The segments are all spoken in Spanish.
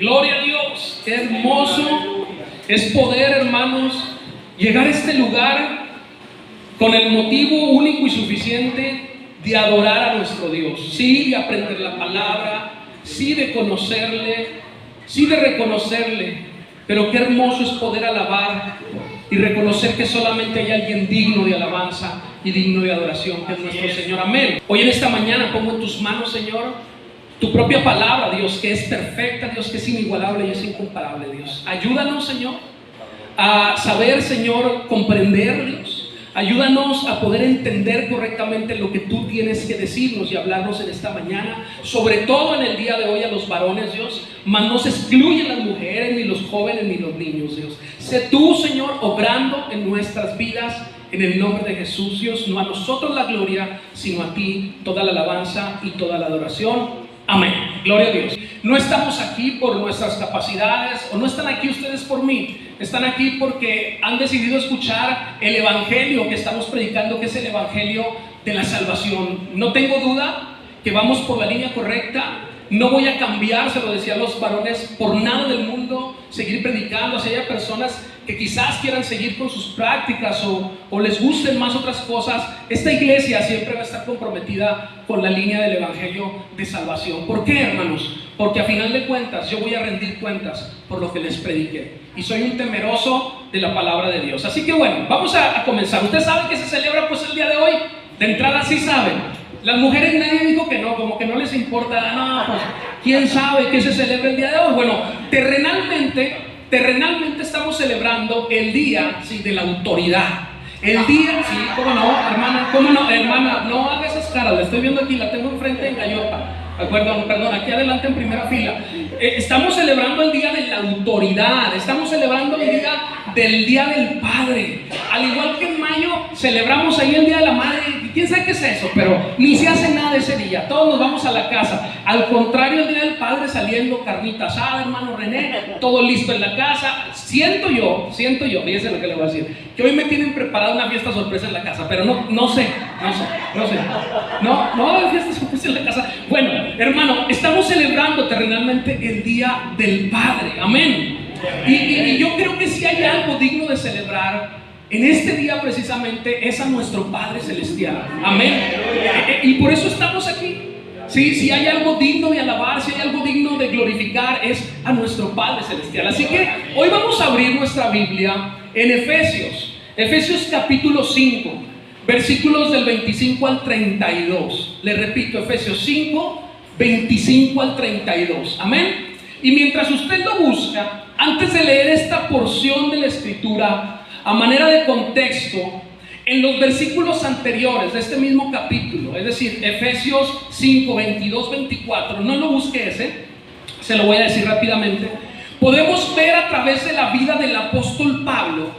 Gloria a Dios. Qué hermoso es poder, hermanos, llegar a este lugar con el motivo único y suficiente de adorar a nuestro Dios. Sí, de aprender la palabra, sí, de conocerle, sí, de reconocerle. Pero qué hermoso es poder alabar y reconocer que solamente hay alguien digno de alabanza y digno de adoración, que es nuestro Señor. Amén. Hoy en esta mañana pongo en tus manos, Señor, tu propia palabra, Dios, que es perfecta, Dios, que es inigualable y es incomparable, Dios. Ayúdanos, Señor, a saber, Señor, comprender, Dios. Ayúdanos a poder entender correctamente lo que tú tienes que decirnos y hablarnos en esta mañana, sobre todo en el día de hoy a los varones, Dios, mas no se excluyen las mujeres, ni los jóvenes, ni los niños, Dios. Sé tú, Señor, obrando en nuestras vidas, en el nombre de Jesús, Dios. No a nosotros la gloria, sino a ti toda la alabanza y toda la adoración. Amén. Gloria a Dios. No estamos aquí por nuestras capacidades, o no están aquí ustedes por mí. Están aquí porque han decidido escuchar el evangelio que estamos predicando, que es el evangelio de la salvación. No tengo duda que vamos por la línea correcta. No voy a cambiar, se lo decía a los varones, por nada del mundo, seguir predicando. Si hay personas que quizás quieran seguir con sus prácticas o les gusten más otras cosas, esta iglesia siempre va a estar comprometida con la línea del evangelio de salvación. ¿Por qué, hermanos? Porque a final de cuentas yo voy a rendir cuentas por lo que les prediqué, y soy un temeroso de la palabra de Dios. Así que bueno, vamos a comenzar. ¿Usted sabe que se celebra pues el día de hoy? De entrada sí saben. Las mujeres nadie dijo que no, como que no les importa. No, pues quién sabe qué se celebra el día de hoy. Bueno, terrenalmente estamos celebrando el día, sí, de la autoridad. El día, sí, cómo no, hermana, no haga esas caras, la estoy viendo aquí, la tengo enfrente en Gallota. Perdón, aquí adelante en primera fila. Estamos celebrando el día de la autoridad, estamos celebrando el día del Padre. Al igual que en mayo celebramos ahí el Día de la Madre. ¿Quién sabe qué es eso? Pero ni se hace nada ese día, todos nos vamos a la casa. Al contrario, el Día del Padre saliendo carnita asada, hermano René, todo listo en la casa. Siento yo, fíjense lo que le voy a decir, que hoy me tienen preparada una fiesta sorpresa en la casa, pero no sé. No va a haber fiesta sorpresa en la casa. Bueno, hermano, estamos celebrando terrenalmente el Día del Padre. Amén. Y yo creo que si hay algo digno de celebrar en este día precisamente es a nuestro Padre Celestial. Amén. Y por eso estamos aquí. Sí, si hay algo digno de alabar, si hay algo digno de glorificar, es a nuestro Padre Celestial. Así que hoy vamos a abrir nuestra Biblia en Efesios capítulo 5, versículos del 25 al 32. Le repito, Efesios 5, 25 al 32. Amén. Y mientras usted lo busca, antes de leer esta porción de la Escritura, a manera de contexto, en los versículos anteriores de este mismo capítulo, es decir, Efesios 5, 22, 24, no lo busque ese, se lo voy a decir rápidamente, podemos ver a través de la vida del apóstol Pablo,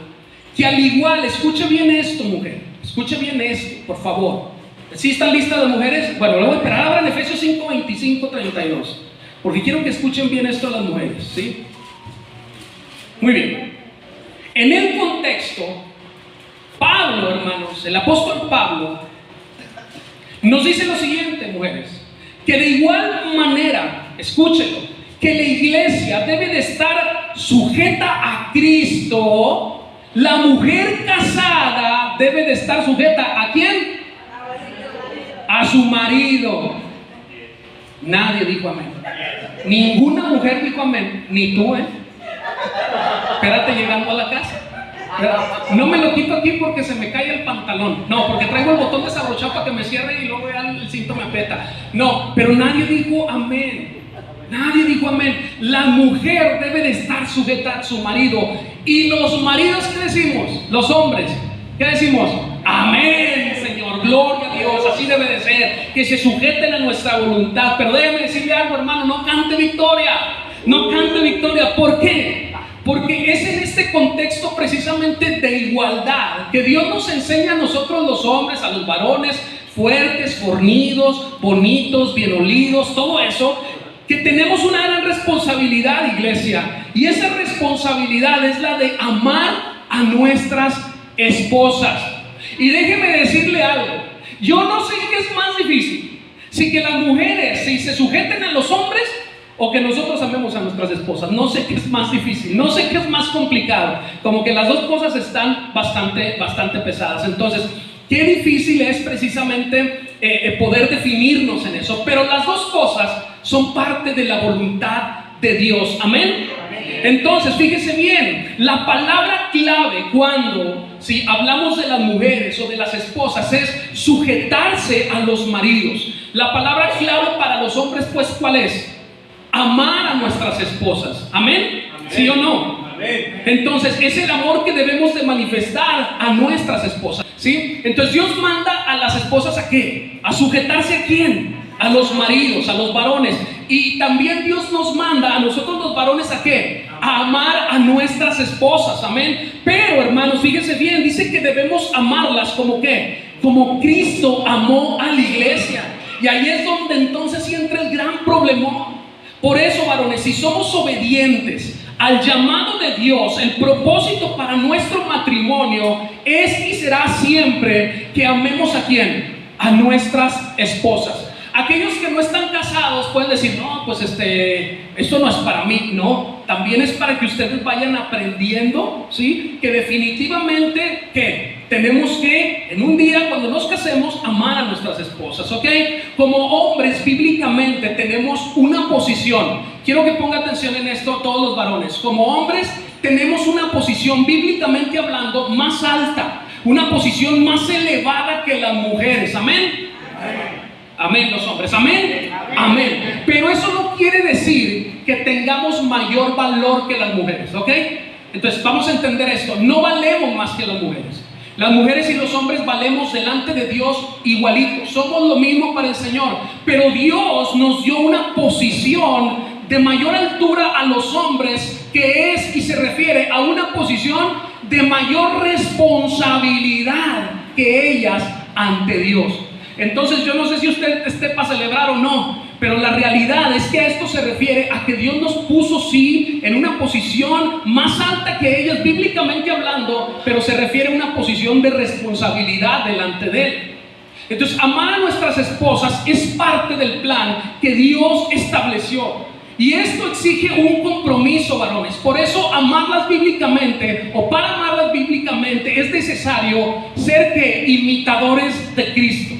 que al igual, escuche bien esto, mujer, escuche bien esto, por favor. ¿Sí están listas las mujeres? Bueno, lo voy a esperar ahora en Efesios 5, 25, 32, porque quiero que escuchen bien esto las mujeres, ¿sí? Muy bien. En el contexto, Pablo, hermanos, el apóstol Pablo, nos dice lo siguiente, mujeres, que de igual manera, escúchenlo, que la iglesia debe de estar sujeta a Cristo. La mujer casada debe de estar sujeta ¿a quién? A su marido. Nadie dijo amén. Ninguna mujer dijo amén, ni tú, Espérate llegando a la casa. No me lo quito aquí porque se me cae el pantalón. No, porque traigo el botón desabrochado para que me cierre y luego el cinto me aprieta. No, pero nadie dijo amén. Nadie dijo amén. La mujer debe de estar sujeta a su marido. Y los maridos, ¿qué decimos? Los hombres, ¿qué decimos? Amén, Señor, gloria a Dios. Así debe de ser, que se sujeten a nuestra voluntad. Pero déjeme decirle algo, hermano, no cante victoria. No cante victoria. ¿Por qué? Porque es en este contexto precisamente de igualdad que Dios nos enseña a nosotros los hombres, a los varones, fuertes, fornidos, bonitos, bien olidos, todo eso, que tenemos una gran responsabilidad, iglesia. Y esa responsabilidad es la de amar a nuestras esposas. Y déjeme decirle algo, yo no sé qué es más difícil, si que las mujeres se sujeten a los hombres o que nosotros amemos a nuestras esposas. No sé qué es más difícil, no sé qué es más complicado. Como que las dos cosas están bastante pesadas. Entonces, qué difícil es precisamente poder definirnos en eso. Pero las dos cosas son parte de la voluntad de Dios. Amén. Entonces, fíjese bien, la palabra clave cuando hablamos de las mujeres o de las esposas es sujetarse a los maridos. La palabra clave para los hombres, pues, ¿cuál es? Amar a nuestras esposas. ¿Amén? ¿Sí o no? Amén. Entonces, es el amor que debemos de manifestar a nuestras esposas, ¿sí? Entonces, Dios manda a las esposas ¿a qué? ¿A sujetarse a quién? A los maridos, a los varones. Y también Dios nos manda a nosotros los varones ¿a qué? A amar a nuestras esposas. Amén. Pero, hermanos, fíjense bien, dice que debemos amarlas como ¿qué? Como Cristo amó a la iglesia. Y ahí es donde entonces entra el gran problemón. Por eso, varones, si somos obedientes al llamado de Dios, el propósito para nuestro matrimonio es y será siempre que amemos ¿a quién? A nuestras esposas. Aquellos que no están casados pueden decir, no, pues esto no es para mí. No, también es para que ustedes vayan aprendiendo, ¿sí? Que definitivamente, ¿qué? Tenemos que, en un día cuando nos casemos, amar a nuestras esposas, ¿ok? Como hombres, bíblicamente, tenemos una posición. Quiero que ponga atención en esto todos los varones. Como hombres, tenemos una posición, bíblicamente hablando, más alta. Una posición más elevada que las mujeres. ¿Amén? Amén. Amén, los hombres, amén, amén. Pero eso no quiere decir que tengamos mayor valor que las mujeres, ¿ok? Entonces vamos a entender esto, no valemos más que las mujeres. Las mujeres y los hombres valemos delante de Dios igualitos, somos lo mismo para el Señor. Pero Dios nos dio una posición de mayor altura a los hombres, que es y se refiere a una posición de mayor responsabilidad que ellas ante Dios. Entonces yo no sé si usted esté para celebrar o no, pero la realidad es que a esto se refiere a que Dios nos puso sí en una posición más alta que ellas bíblicamente hablando, pero se refiere a una posición de responsabilidad delante de Él. Entonces amar a nuestras esposas es parte del plan que Dios estableció. Y esto exige un compromiso, varones. Por eso amarlas bíblicamente, o para amarlas bíblicamente, es necesario ser que imitadores de Cristo.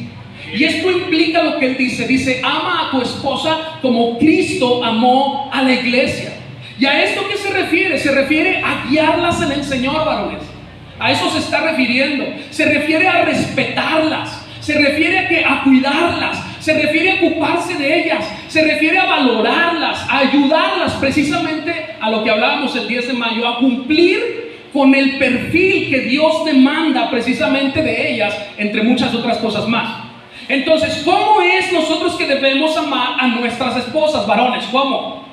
Y esto implica lo que él dice, ama a tu esposa como Cristo amó a la iglesia. ¿Y a esto qué se refiere? Se refiere a guiarlas en el Señor, varones. A eso se está refiriendo. Se refiere a respetarlas. Se refiere a cuidarlas. Se refiere a ocuparse de ellas. Se refiere a valorarlas, a ayudarlas precisamente a lo que hablábamos el 10 de mayo, a cumplir con el perfil que Dios demanda precisamente de ellas, entre muchas otras cosas más. Entonces, ¿cómo es nosotros que debemos amar a nuestras esposas, varones? ¿Cómo?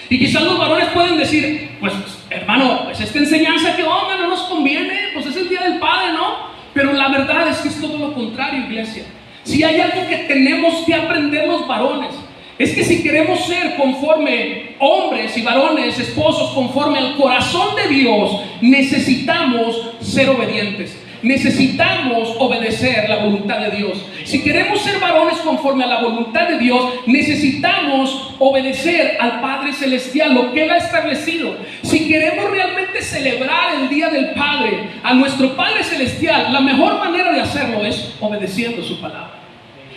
Y quizás los varones pueden decir, pues hermano, pues esta enseñanza que onda no nos conviene, pues es el día del Padre, ¿no? Pero la verdad es que es todo lo contrario, iglesia. Si hay algo que tenemos que aprender los varones, es que si queremos ser conforme hombres y varones, esposos, conforme al corazón de Dios, necesitamos ser obedientes. Necesitamos obedecer la voluntad de Dios. Si queremos ser varones conforme a la voluntad de Dios, necesitamos obedecer al Padre Celestial, lo que Él ha establecido. Si queremos realmente celebrar el Día del Padre, a nuestro Padre Celestial, la mejor manera de hacerlo es obedeciendo su palabra.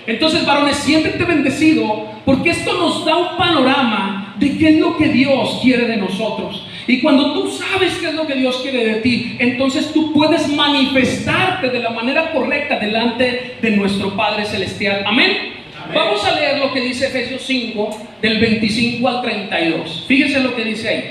Entonces, varones, siéntete bendecido, porque esto nos da un panorama de qué es lo que Dios quiere de nosotros. Y cuando tú sabes qué es lo que Dios quiere de ti, entonces tú puedes manifestarte de la manera correcta delante de nuestro Padre Celestial. ¿Amén? Amén. Vamos a leer lo que dice Efesios 5, del 25 al 32. Fíjense lo que dice ahí.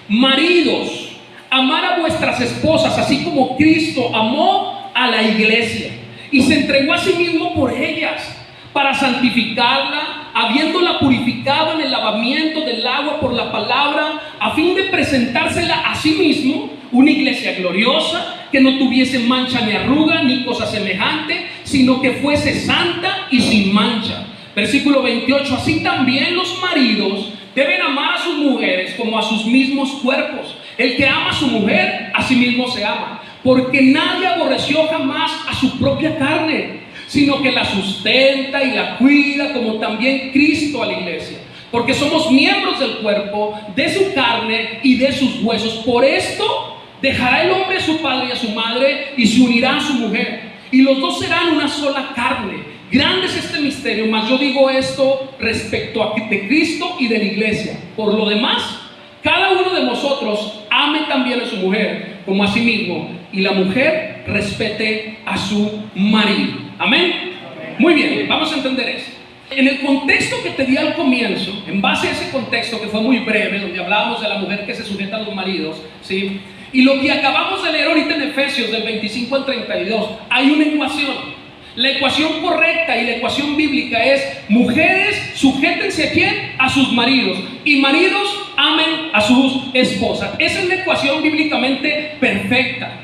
Maridos, amar a vuestras esposas, así como Cristo amó a la iglesia y se entregó a sí mismo por ellas, para santificarla, habiéndola purificado en el lavamiento del agua por la palabra, a fin de presentársela a sí mismo, una iglesia gloriosa, que no tuviese mancha ni arruga, ni cosa semejante, sino que fuese santa y sin mancha. Versículo 28, así también los maridos deben amar a sus mujeres como a sus mismos cuerpos. El que ama a su mujer, a sí mismo se ama, porque nadie aborreció jamás a su propia carne, sino que la sustenta y la cuida, como también Cristo a la iglesia, porque somos miembros del cuerpo, de su carne y de sus huesos. Por esto dejará el hombre a su padre y a su madre y se unirá a su mujer, y los dos serán una sola carne. Grande es este misterio, mas yo digo esto respecto de Cristo y de la iglesia. Por lo demás, cada uno de nosotros ame también a su mujer como a sí mismo, y la mujer respete a su marido. Amén. Muy bien, vamos a entender eso. En el contexto que te di al comienzo, en base a ese contexto que fue muy breve, donde hablábamos de la mujer que se sujeta a los maridos, ¿sí? Y lo que acabamos de leer ahorita en Efesios del 25 al 32, hay una ecuación. La ecuación correcta y la ecuación bíblica es: mujeres, sujétense ¿a quién? A sus maridos, y maridos, amen a sus esposas. Esa es la ecuación bíblicamente perfecta.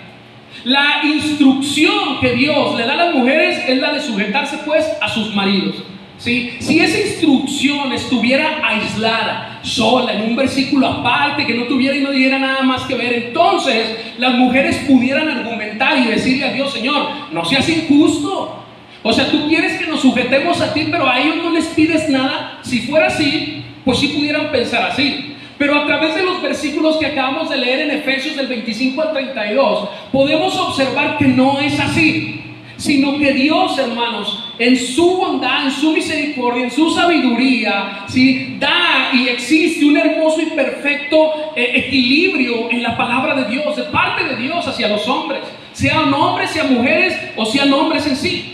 La instrucción que Dios le da a las mujeres es la de sujetarse pues a sus maridos, ¿sí? Si esa instrucción estuviera aislada, sola, en un versículo aparte, que no tuviera y no diera nada más que ver, entonces las mujeres pudieran argumentar y decirle a Dios: Señor, no seas injusto. O sea, tú quieres que nos sujetemos a ti, pero a ellos no les pides nada. Si fuera así, pues sí pudieran pensar así. Pero a través de los versículos que acabamos de leer en Efesios del 25 al 32, podemos observar que no es así, sino que Dios, hermanos, en su bondad, en su misericordia, en su sabiduría, ¿sí?, da y existe un hermoso y perfecto equilibrio en la palabra de Dios, de parte de Dios hacia los hombres, sean hombres, sean mujeres o sean hombres en sí.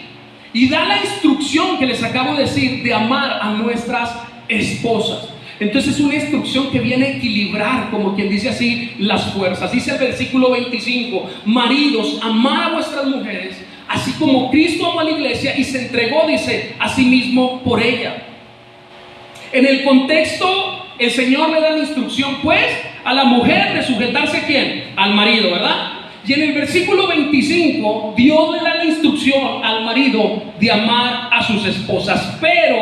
Y da la instrucción que les acabo de decir de amar a nuestras esposas. Entonces es una instrucción que viene a equilibrar, como quien dice así, las fuerzas. Dice el versículo 25: maridos, amad a vuestras mujeres, así como Cristo amó a la iglesia y se entregó, dice, a sí mismo por ella. En el contexto, el Señor le da la instrucción pues a la mujer de sujetarse ¿a quién? Al marido, ¿verdad? Y en el versículo 25, Dios le da la instrucción al marido de amar a sus esposas. Pero,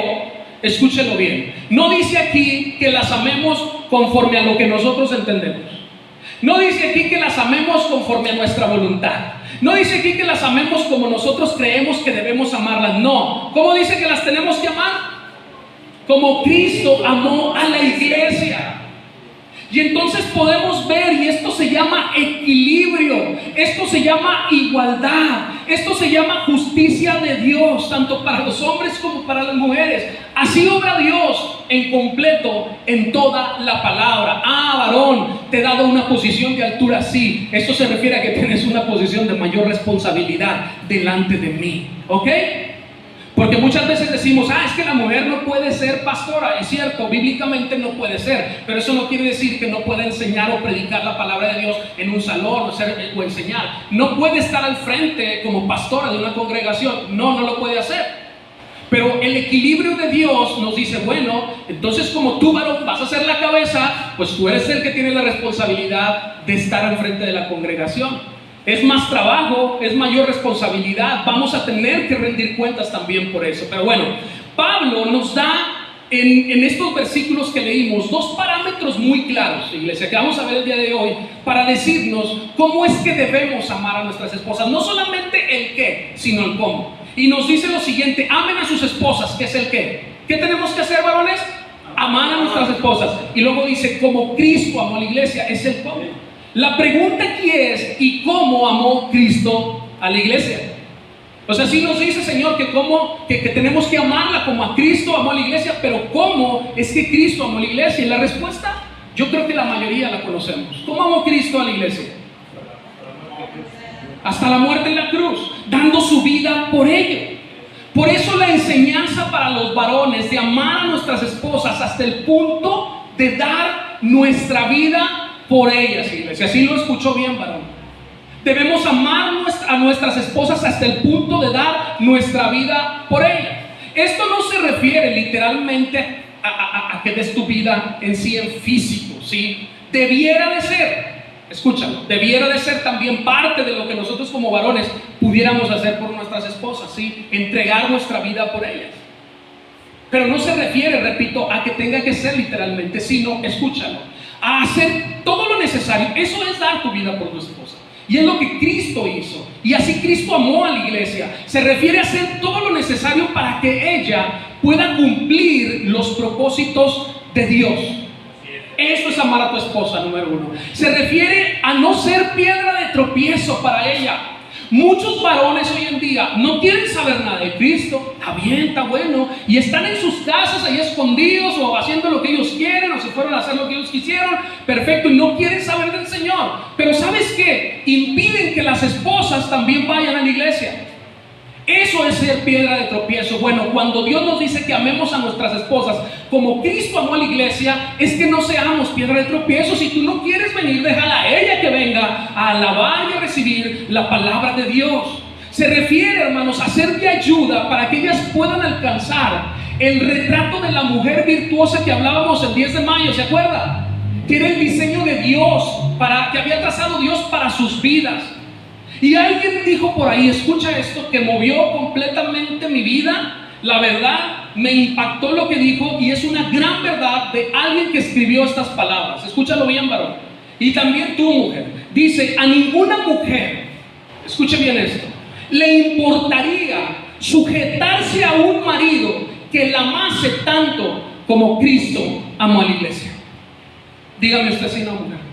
escúchelo bien, no dice aquí que las amemos conforme a lo que nosotros entendemos. No dice aquí que las amemos conforme a nuestra voluntad. No dice aquí que las amemos como nosotros creemos que debemos amarlas. No. ¿Cómo dice que las tenemos que amar? Como Cristo amó a la iglesia. Y entonces podemos ver, y esto se llama equilibrio, esto se llama igualdad, esto se llama justicia de Dios, tanto para los hombres como para las mujeres. Así obra Dios en completo en toda la palabra. Ah, varón, te he dado una posición de altura. Sí, esto se refiere a que tienes una posición de mayor responsabilidad delante de mí, ¿ok? Porque muchas veces decimos: es que la mujer no puede ser pastora. Es cierto, bíblicamente no puede ser, pero eso no quiere decir que no pueda enseñar o predicar la palabra de Dios en un salón o enseñar. No puede estar al frente como pastora de una congregación. No lo puede hacer. Pero el equilibrio de Dios nos dice: bueno, entonces como tú, varón, vas a ser la cabeza, pues tú eres el que tiene la responsabilidad de estar al frente de la congregación. Es más trabajo, es mayor responsabilidad, vamos a tener que rendir cuentas también por eso. Pero bueno, Pablo nos da en estos versículos que leímos dos parámetros muy claros, iglesia, que vamos a ver el día de hoy, para decirnos cómo es que debemos amar a nuestras esposas. No solamente el qué, sino el cómo. Y nos dice lo siguiente: amen a sus esposas, que es el qué. ¿Qué tenemos que hacer, varones? Amar a nuestras esposas. Y luego dice: como Cristo amó a la iglesia, es el cómo. La pregunta aquí es: ¿y cómo amó Cristo a la iglesia? O sea, sí nos dice, Señor, que tenemos que amarla como a Cristo amó a la iglesia, pero ¿cómo es que Cristo amó a la iglesia? Y la respuesta, yo creo que la mayoría la conocemos. ¿Cómo amó Cristo a la iglesia? Hasta la muerte en la cruz, dando su vida por ello. Por eso la enseñanza para los varones de amar a nuestras esposas hasta el punto de dar nuestra vida por ellas, iglesia. Así lo escuchó bien, varón. Debemos amar a nuestras esposas hasta el punto de dar nuestra vida por ellas. Esto no se refiere literalmente a que des tu vida en sí, en físico, ¿sí? Debiera de ser, escúchalo, debiera de ser también parte de lo que nosotros como varones pudiéramos hacer por nuestras esposas, ¿sí? Entregar nuestra vida por ellas. Pero no se refiere, repito, a que tenga que ser literalmente, sino, escúchalo, a hacer todo lo necesario. Eso es dar tu vida por tu esposa. Y es lo que Cristo hizo. Y así Cristo amó a la iglesia. Se refiere a hacer todo lo necesario para que ella pueda cumplir los propósitos de Dios. Eso es amar a tu esposa, número uno. Se refiere a no ser piedra de tropiezo para ella. Muchos varones hoy en día no quieren saber nada de Cristo. Está bien, está bueno, y están en sus casas ahí escondidos o haciendo lo que ellos quieren, o se fueron a hacer lo que ellos quisieron. Perfecto, y no quieren saber del Señor. Pero ¿sabes qué? Impiden que las esposas también vayan a la iglesia. Eso es ser piedra de tropiezo. Bueno, cuando Dios nos dice que amemos a nuestras esposas como Cristo amó a la iglesia, es que no seamos piedra de tropiezo. Si tú no quieres venir, déjala a ella que venga a alabar y a recibir la palabra de Dios. Se refiere, hermanos, a ser de ayuda para que ellas puedan alcanzar el retrato de la mujer virtuosa que hablábamos el 10 de mayo, ¿se acuerda? Que era el diseño de Dios, que había trazado Dios para sus vidas. Y alguien dijo por ahí, escucha esto, que movió completamente mi vida. La verdad, me impactó lo que dijo, y es una gran verdad de alguien que escribió estas palabras. Escúchalo bien, varón. Y también tú, mujer. Dice, a ninguna mujer, escuche bien esto, le importaría sujetarse a un marido que la amase tanto como Cristo amó a la iglesia. Dígame usted si no, mujer.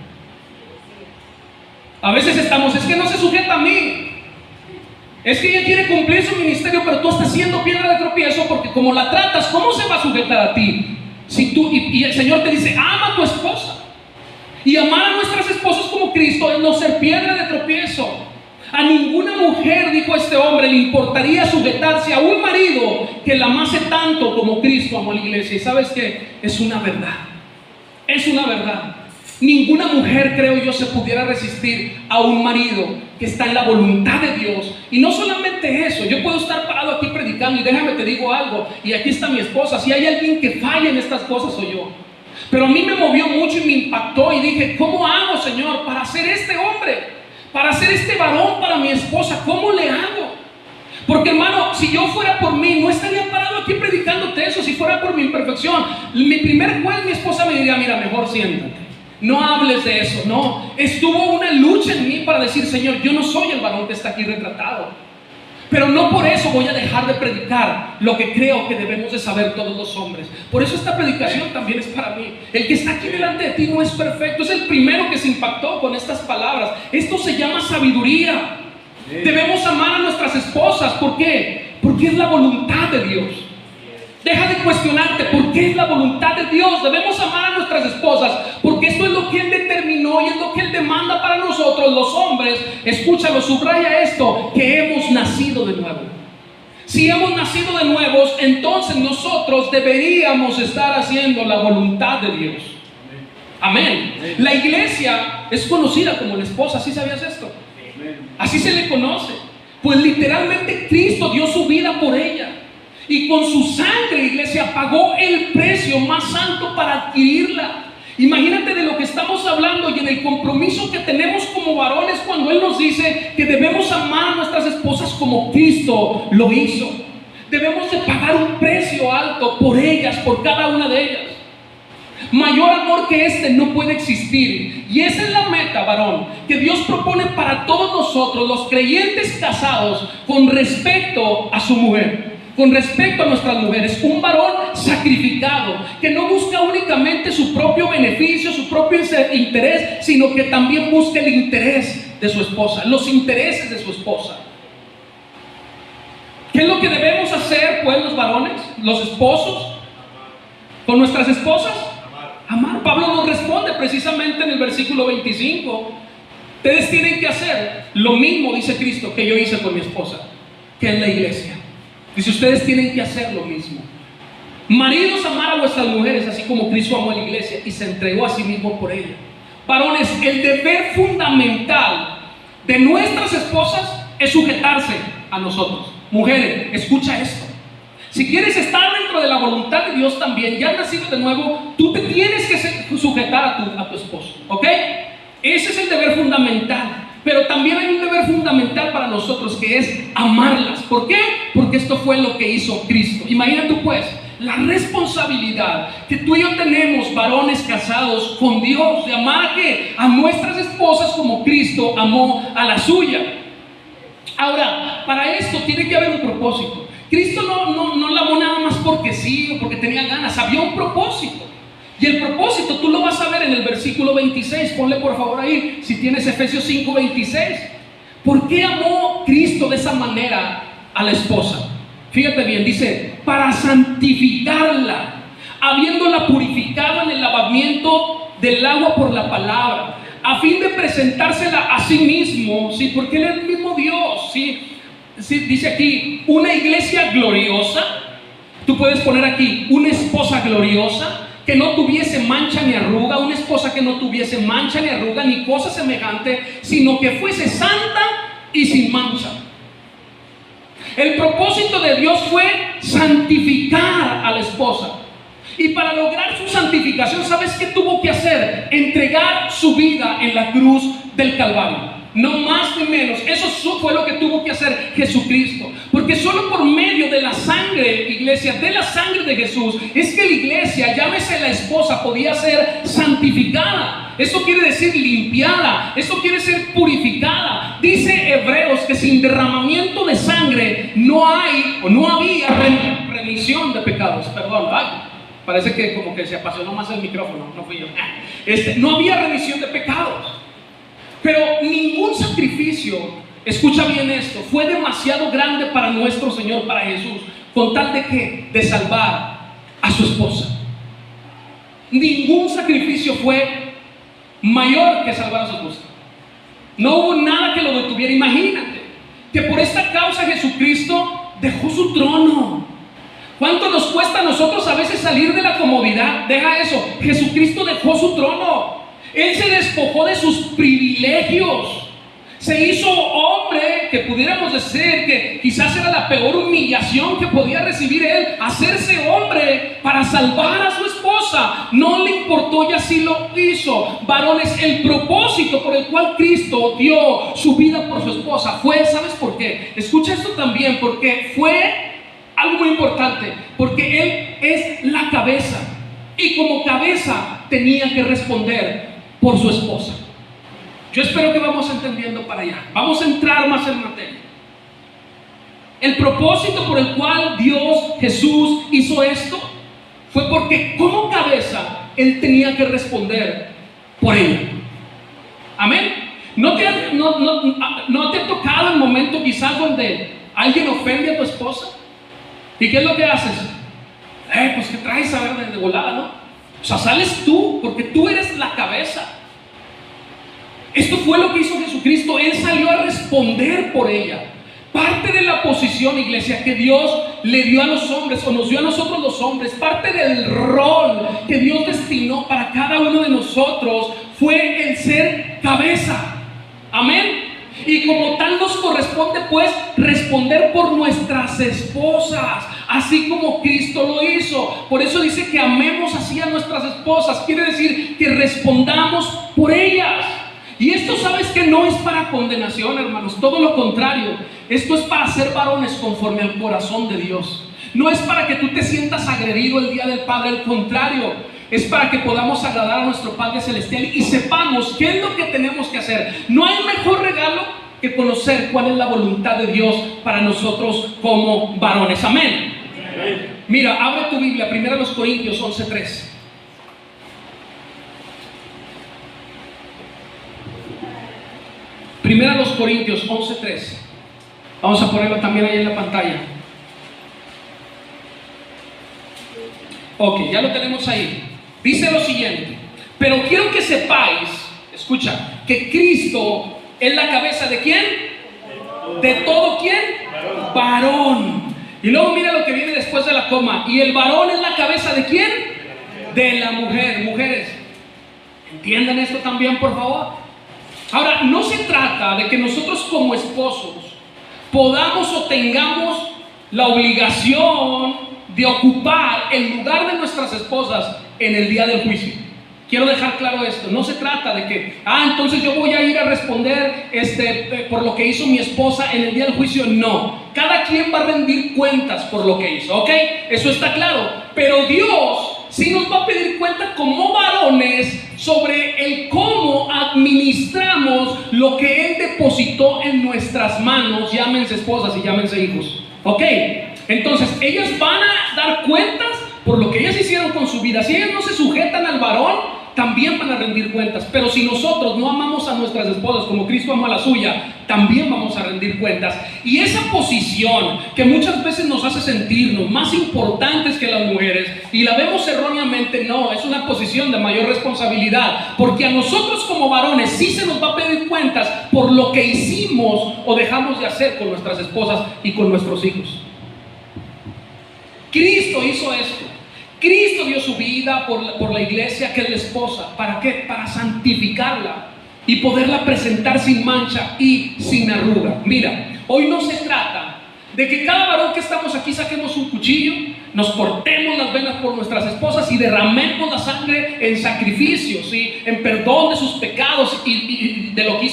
A veces estamos, es que no se sujeta a mí, es que ella quiere cumplir su ministerio, pero tú estás siendo piedra de tropiezo, porque como la tratas, ¿cómo se va a sujetar a ti? Si tú, y el Señor te dice, ama a tu esposa. Y amar a nuestras esposas como Cristo es no ser piedra de tropiezo. A ninguna mujer, dijo este hombre, le importaría sujetarse a un marido que la amase tanto como Cristo amó a la iglesia. Y ¿sabes qué? Es una verdad. Es una verdad. Ninguna mujer, creo yo, se pudiera resistir a un marido que está en la voluntad de Dios. Y no solamente eso, yo puedo estar parado aquí predicando y déjame te digo algo, y aquí está mi esposa. Si hay alguien que falla en estas cosas, soy yo. Pero a mí me movió mucho y me impactó, y dije, ¿cómo hago, Señor, para ser este hombre? Para ser este varón para mi esposa, ¿cómo le hago? Porque, hermano, si yo fuera por mí, no estaría parado aquí predicándote eso. Si fuera por mi imperfección, mi primer juez, mi esposa me diría, mira, mejor siéntate. No hables de eso, no. Estuvo una lucha en mí para decir, Señor, yo no soy el varón que está aquí retratado. Pero no por eso voy a dejar de predicar lo que creo que debemos de saber todos los hombres. Por eso esta predicación también es para mí. El que está aquí delante de ti no es perfecto. Es el primero que se impactó con estas palabras. Esto se llama sabiduría. Debemos amar a nuestras esposas. ¿Por qué? Porque es la voluntad de Dios. Deja de cuestionarte por qué es la voluntad de Dios. Debemos amar a nuestras esposas porque esto es lo que Él determinó y es lo que Él demanda para nosotros los hombres. Escúchalo, subraya esto, que hemos nacido de nuevo. Si hemos nacido de nuevos, entonces nosotros deberíamos estar haciendo la voluntad de Dios. Amén. La iglesia es conocida como la esposa. ¿Sí sabías esto? Así se le conoce. Pues literalmente Cristo dio su vida por ella. Y con su sangre, iglesia, pagó el precio más alto para adquirirla. Imagínate de lo que estamos hablando y en el compromiso que tenemos como varones cuando Él nos dice que debemos amar a nuestras esposas como Cristo lo hizo. Debemos de pagar un precio alto por ellas, por cada una de ellas. Mayor amor que este no puede existir. Y esa es la meta, varón, que Dios propone para todos nosotros, los creyentes casados, con respecto a su mujer. Con respecto a nuestras mujeres, un varón sacrificado, que no busca únicamente su propio beneficio, su propio interés, sino que también busca el interés de su esposa, los intereses de su esposa. ¿Qué es lo que debemos hacer, pues, los varones, los esposos, con nuestras esposas? Amar. Pablo nos responde precisamente en el versículo 25. Ustedes tienen que hacer lo mismo, dice Cristo, que yo hice con mi esposa, que en la iglesia. Dice, ustedes tienen que hacer lo mismo. Maridos, amar a vuestras mujeres, así como Cristo amó a la iglesia y se entregó a sí mismo por ella. Varones, el deber fundamental de nuestras esposas es sujetarse a nosotros. Mujeres, escucha esto. Si quieres estar dentro de la voluntad de Dios también, ya has nacido de nuevo, tú te tienes que sujetar a tu esposo, ¿ok? Ese es el deber fundamental. Pero también hay un deber fundamental para nosotros, que es amarlas. ¿Por qué? Porque esto fue lo que hizo Cristo. Imagínate pues la responsabilidad que tú y yo tenemos, varones casados con Dios, de amar a nuestras esposas como Cristo amó a la suya. Ahora, para esto tiene que haber un propósito. Cristo no la amó nada más porque sí o porque tenía ganas. Había un propósito. Y el propósito tú lo vas a ver en el versículo 26. Ponle por favor ahí, si tienes Efesios 5:26. ¿Por qué amó Cristo de esa manera a la esposa? Fíjate bien, dice, para santificarla, habiéndola purificado en el lavamiento del agua por la palabra, a fin de presentársela a sí mismo, ¿sí? Porque Él es el mismo Dios, ¿sí? Sí, dice aquí, una iglesia gloriosa. Tú puedes poner aquí, una esposa gloriosa, que no tuviese mancha ni arruga, una esposa que no tuviese mancha ni arruga, ni cosa semejante, sino que fuese santa y sin mancha. El propósito de Dios fue santificar a la esposa. Y para lograr su santificación, ¿sabes qué tuvo que hacer? Entregar su vida en la cruz del Calvario. No más ni menos. Eso fue lo que tuvo que hacer Jesucristo. Porque solo por medio de la sangre, iglesia, de la sangre de Jesús, es que la iglesia, llámese la esposa, podía ser santificada. Eso quiere decir limpiada. Eso quiere ser purificada. Dice Hebreos que sin derramamiento de sangre no hay o no había remisión de pecados. Perdón, parece que como que se apasionó más el micrófono. No fui yo. No había remisión de pecados. Pero ningún sacrificio, escucha bien esto, fue demasiado grande para nuestro Señor, para Jesús, con tal de que de salvar a su esposa. Ningún sacrificio fue mayor que salvar a su esposa. No hubo nada que lo detuviera. Imagínate que por esta causa Jesucristo dejó su trono. ¿Cuánto nos cuesta a nosotros a veces salir de la comodidad? Deja eso. Jesucristo dejó su trono. Él se despojó de sus privilegios. Se hizo hombre, que pudiéramos decir que quizás era la peor humillación que podía recibir él, hacerse hombre para salvar a su esposa. No le importó y así lo hizo. Varones, el propósito por el cual Cristo dio su vida por su esposa fue, ¿sabes por qué? Escucha esto también, porque fue algo muy importante, porque Él es la cabeza y como cabeza tenía que responder por su esposa. Yo espero que vamos entendiendo para allá. Vamos a entrar más en materia. El propósito por el cual Dios, Jesús, hizo esto fue porque como cabeza Él tenía que responder por ella. Amén. ¿No te ha tocado el momento quizás donde alguien ofende a tu esposa? ¿Y qué es lo que haces? Pues que traes a ver de volada, ¿no? O sea, sales tú, porque tú eres la cabeza. Esto fue lo que hizo Jesucristo. Él salió a responder por ella. Parte de la posición, iglesia, que Dios le dio a los hombres, o nos dio a nosotros los hombres, parte del rol que Dios destinó para cada uno de nosotros, fue el ser cabeza. Amén. Y como tal nos corresponde pues responder por nuestras esposas, así como Cristo lo hizo. Por eso dice que amemos así a nuestras esposas. Quiere decir que respondamos por ellas. Y esto, sabes que no es para condenación, hermanos, todo lo contrario. Esto es para ser varones conforme al corazón de Dios. No es para que tú te sientas agredido el día del Padre, al contrario, es para que podamos agradar a nuestro Padre Celestial y sepamos qué es lo que tenemos que hacer. No hay mejor regalo que conocer cuál es la voluntad de Dios para nosotros como varones. Amén. Mira, abre tu Biblia, 1 Corintios 11:3. 1 Corintios 11:3. Vamos a ponerlo también ahí en la pantalla. Ok, ya lo tenemos ahí. Dice lo siguiente: pero quiero que sepáis, escucha, que Cristo es la cabeza ¿de quién? ¿De todo quién? Varón. Y luego mira lo que viene después de la coma. Y el varón es la cabeza ¿de quién? De la mujer. Mujeres, entiendan esto también, por favor. Ahora, no se trata de que nosotros como esposos podamos o tengamos la obligación de ocupar el lugar de nuestras esposas en el día del juicio. Quiero dejar claro esto. No se trata de que, entonces yo voy a ir a responder por lo que hizo mi esposa en el día del juicio. No, cada quien va a rendir cuentas por lo que hizo, ¿ok? Eso está claro. Pero Dios sí nos va a pedir cuenta como varones sobre el cómo administramos lo que Él depositó en nuestras manos, llámense esposas y llámense hijos, ¿ok? Entonces ellas van a dar cuentas por lo que ellas hicieron con su vida. Si ellas no se sujetan al varón, también van a rendir cuentas. Pero si nosotros no amamos a nuestras esposas como Cristo amó a la suya, también vamos a rendir cuentas. Y esa posición que muchas veces nos hace sentirnos más importantes que las mujeres, y la vemos erróneamente, no, es una posición de mayor responsabilidad, porque a nosotros como varones sí se nos va a pedir cuentas por lo que hicimos o dejamos de hacer con nuestras esposas y con nuestros hijos. Cristo hizo esto. Cristo dio su vida por la iglesia, que es la esposa. ¿Para qué? Para santificarla y poderla presentar sin mancha y sin arruga. Mira, hoy no se trata de que cada varón que estamos aquí saquemos un cuchillo, nos cortemos las venas por nuestras esposas y derramemos la sangre en sacrificio, ¿sí? En perdón de sus pecados y de lo que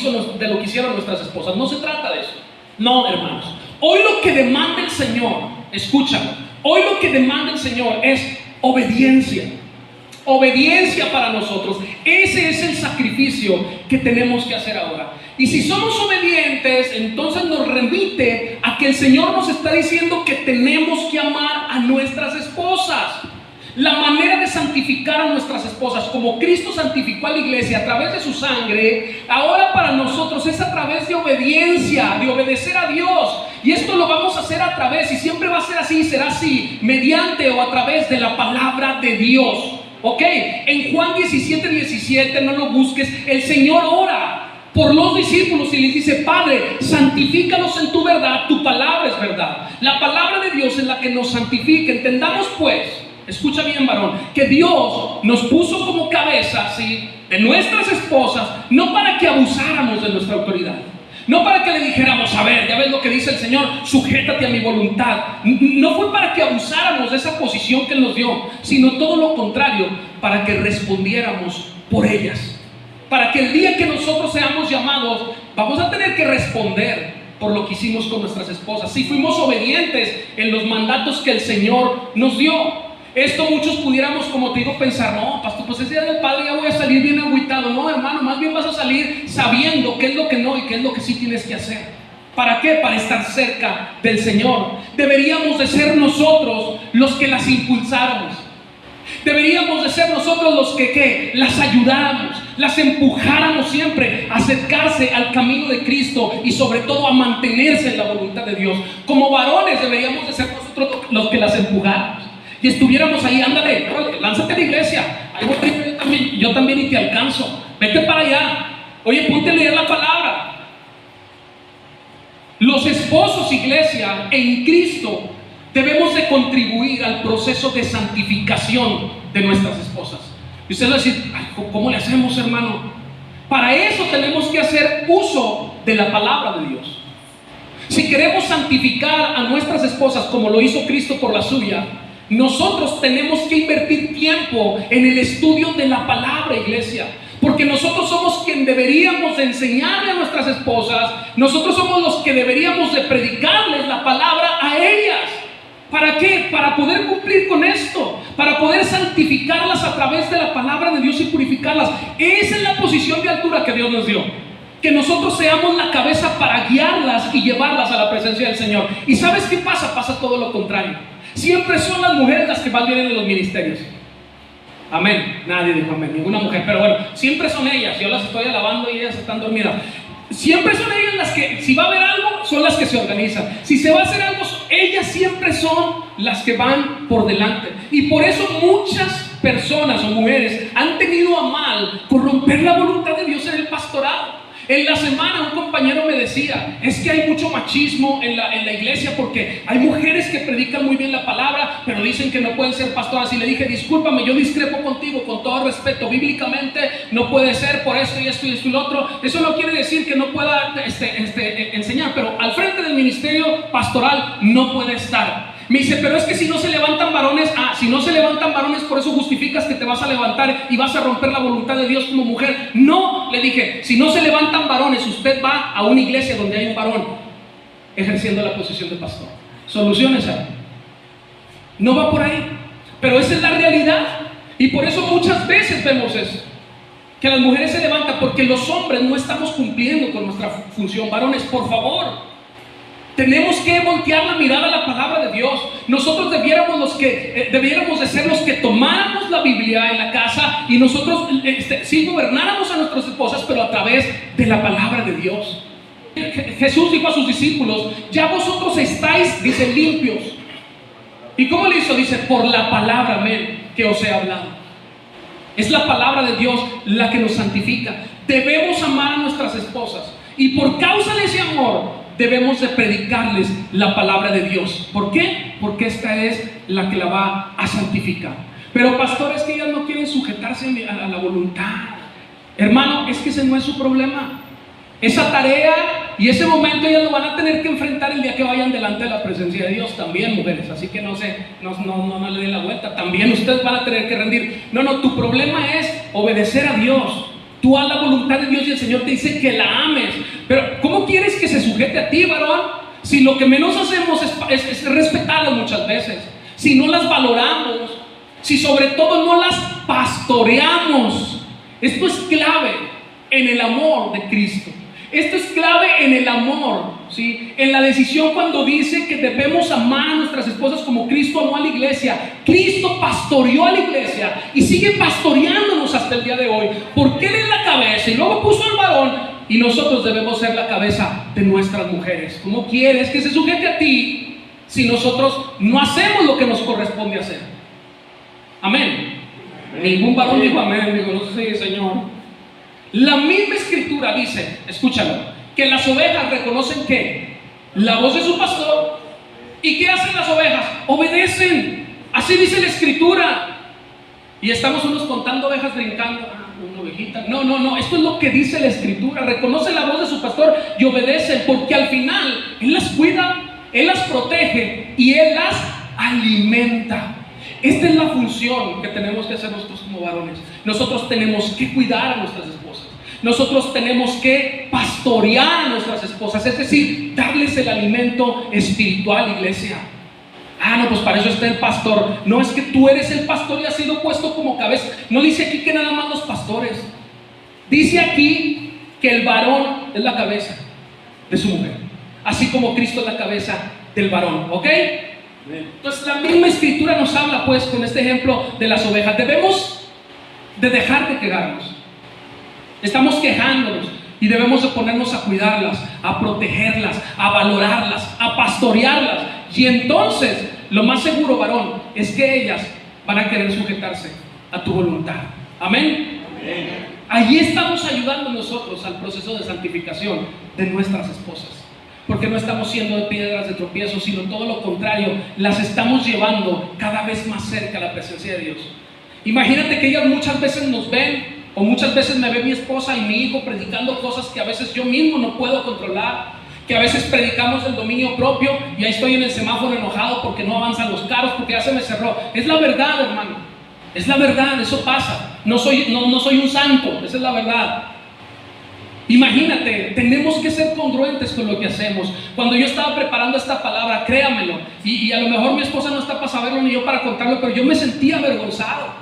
hicieron nuestras esposas. No se trata de eso. No, hermanos. Hoy lo que demanda el Señor, escúchame, hoy lo que demanda el Señor es obediencia. Obediencia para nosotros. Ese es el sacrificio que tenemos que hacer ahora. Y si somos obedientes, entonces nos remite a que el Señor nos está diciendo que tenemos que amar a nuestras esposas. La manera de santificar a nuestras esposas, como Cristo santificó a la iglesia a través de su sangre, ahora para nosotros es a través de obediencia, de obedecer a Dios. Y esto lo vamos a hacer a través, y siempre va a ser así, será así, mediante o a través de la palabra de Dios. Ok, en Juan 17:17, no lo busques, el Señor ora por los discípulos y les dice: Padre, santifícalos en tu verdad, tu palabra es verdad. La palabra de Dios es la que nos santifica. Entendamos pues, escucha bien, varón, que Dios nos puso como cabeza, ¿sí?, de nuestras esposas, no para que abusáramos de nuestra autoridad, no para que le dijéramos: a ver, ya ves lo que dice el Señor, sujétate a mi voluntad. No fue para que abusáramos de esa posición que Él nos dio, sino todo lo contrario, para que respondiéramos por ellas. Para que el día que nosotros seamos llamados, vamos a tener que responder por lo que hicimos con nuestras esposas. Si fuimos obedientes en los mandatos que el Señor nos dio. Esto muchos pudiéramos, como te digo, pensar: no, pastor, pues ese día del Padre ya voy a salir bien agüitado. No, hermano, más bien vas a salir sabiendo qué es lo que no y qué es lo que sí tienes que hacer. ¿Para qué? Para estar cerca del Señor. Deberíamos de ser nosotros los que las impulsáramos. Deberíamos de ser nosotros los que ¿qué? Las ayudáramos, las empujáramos siempre a acercarse al camino de Cristo y sobre todo a mantenerse en la voluntad de Dios. Como varones deberíamos de ser nosotros los que las empujáramos y estuviéramos ahí: ándale, lánzate a la iglesia, ahí voy yo también y te alcanzo, vete para allá, oye, ponte a leer la palabra. Los esposos, iglesia, en Cristo debemos de contribuir al proceso de santificación de nuestras esposas. Y usted va a decir: ¿cómo le hacemos, hermano? Para eso tenemos que hacer uso de la palabra de Dios. Si queremos santificar a nuestras esposas como lo hizo Cristo por la suya, nosotros tenemos que invertir tiempo en el estudio de la palabra, iglesia. Porque nosotros somos quien deberíamos de enseñarle a nuestras esposas. Nosotros somos los que deberíamos de predicarles la palabra a ellas. ¿Para qué? Para poder cumplir con esto, para poder santificarlas a través de la palabra de Dios y purificarlas. Esa es la posición de altura que Dios nos dio. Que nosotros seamos la cabeza para guiarlas y llevarlas a la presencia del Señor. ¿Y sabes qué pasa? Pasa todo lo contrario. Siempre son las mujeres las que más vienen en los ministerios. Amén. Nadie dijo amén, ninguna mujer. Pero bueno, siempre son ellas. Yo las estoy alabando y ellas están dormidas. Siempre son ellas las que, si va a haber algo, son las que se organizan. Si se va a hacer algo, ellas siempre son las que van por delante. Y por eso muchas personas o mujeres han tenido a mal corromper la voluntad de Dios en el pastorado. En la semana un compañero me decía: es que hay mucho machismo en la iglesia porque hay mujeres que predican muy bien la palabra, pero dicen que no pueden ser pastoras. Y le dije: discúlpame, yo discrepo contigo con todo respeto. Bíblicamente no puede ser por esto y esto y esto y lo otro. Eso no quiere decir que no pueda enseñar, pero al frente del ministerio pastoral no puede estar. Me dice: pero es que si no se levantan varones, si no se levantan varones, por eso justificas que te vas a levantar y vas a romper la voluntad de Dios como mujer. No, le dije: si no se levantan varones, usted va a una iglesia donde hay un varón ejerciendo la posición de pastor. Soluciones ahí. No va por ahí, pero esa es la realidad. Y por eso muchas veces vemos eso, que las mujeres se levantan porque los hombres no estamos cumpliendo con nuestra función. Varones, por favor, tenemos que voltear la mirada a la palabra de Dios. Nosotros debiéramos de ser los que tomáramos la Biblia en la casa y nosotros sí gobernáramos a nuestras esposas, pero a través de la palabra de Dios. Jesús dijo a sus discípulos: ya vosotros estáis, dice, limpios. ¿Y cómo le hizo? Dice: por la palabra, amén, que os he hablado. Es la palabra de Dios la que nos santifica. Debemos amar a nuestras esposas y por causa de ese amor debemos de predicarles la palabra de Dios. ¿Por qué? Porque esta es la que la va a santificar. Pero pastor, es que ellas no quieren sujetarse a la voluntad. Hermano, es que ese no es su problema. Esa tarea y ese momento ellas lo van a tener que enfrentar el día que vayan delante de la presencia de Dios. También, mujeres, así que no le den la vuelta. También ustedes van a tener que rendir. No, tu problema es obedecer a Dios. Tú haz la voluntad de Dios y el Señor te dice que la ames. Pero ¿cómo quieres que se sujete a ti, varón? Si lo que menos hacemos es respetarlas muchas veces, si no las valoramos, si sobre todo no las pastoreamos. Esto es clave en el amor de Cristo. Esto es clave en el amor, ¿sí? En la decisión cuando dice que debemos amar a nuestras esposas como Cristo amó a la iglesia. Cristo pastoreó a la iglesia y sigue pastoreándonos hasta el día de hoy, porque Él es la cabeza y luego puso al varón, y nosotros debemos ser la cabeza de nuestras mujeres. ¿Cómo quieres que se sujete a ti si nosotros no hacemos lo que nos corresponde hacer? Amén. Ningún varón dijo amén. Digo, no sé, Señor. La misma escritura dice, escúchalo, que las ovejas reconocen que la voz de su pastor. ¿Y qué hacen las ovejas? Obedecen. Así dice la escritura. Y estamos unos contando ovejas brincando. Una ovejita. No, esto es lo que dice la escritura. Reconoce la voz de su pastor y obedecen, porque al final Él las cuida, Él las protege y Él las alimenta. Esta es la función que tenemos que hacer nosotros como varones. Nosotros tenemos que cuidar a nuestras esposas. Nosotros tenemos que pastorear a nuestras esposas, es decir, darles el alimento espiritual, iglesia. No, pues para eso está el pastor. No, es que tú eres el pastor y has sido puesto como cabeza. No dice aquí que nada más los pastores. Dice aquí que el varón es la cabeza de su mujer, así como Cristo es la cabeza del varón, ¿ok? Entonces la misma escritura nos habla pues con este ejemplo de las ovejas. Debemos de dejar de quejarnos. Estamos quejándonos y debemos de ponernos a cuidarlas, a protegerlas, a valorarlas, a pastorearlas. Y entonces lo más seguro, varón, es que ellas van a querer sujetarse a tu voluntad. Amén. Allí estamos ayudando nosotros al proceso de santificación de nuestras esposas. Porque no estamos siendo de piedras de tropiezo, sino todo lo contrario, las estamos llevando cada vez más cerca a la presencia de Dios. Imagínate que ellas muchas veces nos ven, o muchas veces me ve mi esposa y mi hijo predicando cosas que a veces yo mismo no puedo controlar, que a veces predicamos el dominio propio y ahí estoy en el semáforo enojado porque no avanzan los carros, porque ya se me cerró. Es la verdad, hermano, es la verdad, eso pasa. No soy un santo, esa es la verdad. Imagínate, tenemos que ser congruentes con lo que hacemos. Cuando yo estaba preparando esta palabra, créamelo, y a lo mejor mi esposa no está para saberlo ni yo para contarlo, pero yo me sentía avergonzado.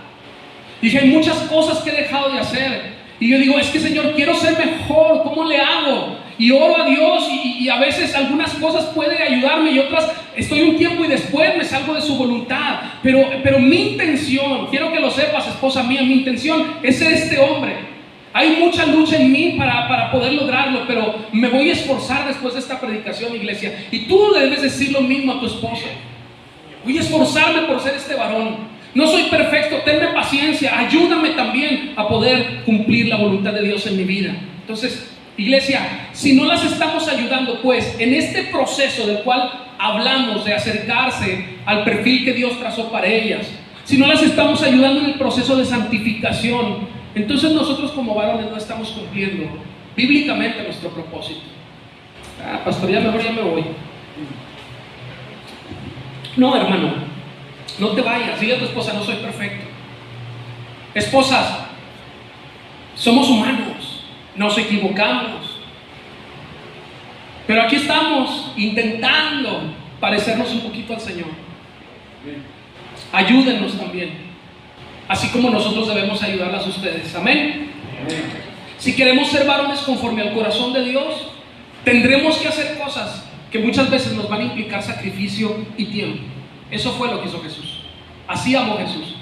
Dije, hay muchas cosas que he dejado de hacer. Y yo digo, es que Señor, quiero ser mejor, ¿cómo le hago? Y oro a Dios y a veces algunas cosas puede ayudarme y otras estoy un tiempo y después me salgo de su voluntad. Pero mi intención, quiero que lo sepas, esposa mía, mi intención es ser este hombre. Hay mucha lucha en mí para poder lograrlo, pero me voy a esforzar después de esta predicación, iglesia. Y tú debes decir lo mismo a tu esposa. Voy a esforzarme por ser este varón. No soy perfecto, tenme paciencia, ayúdame también a poder cumplir la voluntad de Dios en mi vida. Entonces, iglesia, si no las estamos ayudando, pues, en este proceso del cual hablamos de acercarse al perfil que Dios trazó para ellas, si no las estamos ayudando en el proceso de santificación, entonces nosotros como varones no estamos cumpliendo bíblicamente nuestro propósito. Pastor, mejor ya me voy. No, hermano, no te vayas. Dile a tu esposa, no soy perfecto. Esposas, somos humanos, nos equivocamos, pero aquí estamos intentando parecernos un poquito al Señor. Ayúdennos también, así como nosotros debemos ayudarlas a ustedes. Amén. Si queremos ser varones conforme al corazón de Dios, tendremos que hacer cosas que muchas veces nos van a implicar sacrificio y tiempo. Eso fue lo que hizo Jesús. Así amó Jesús.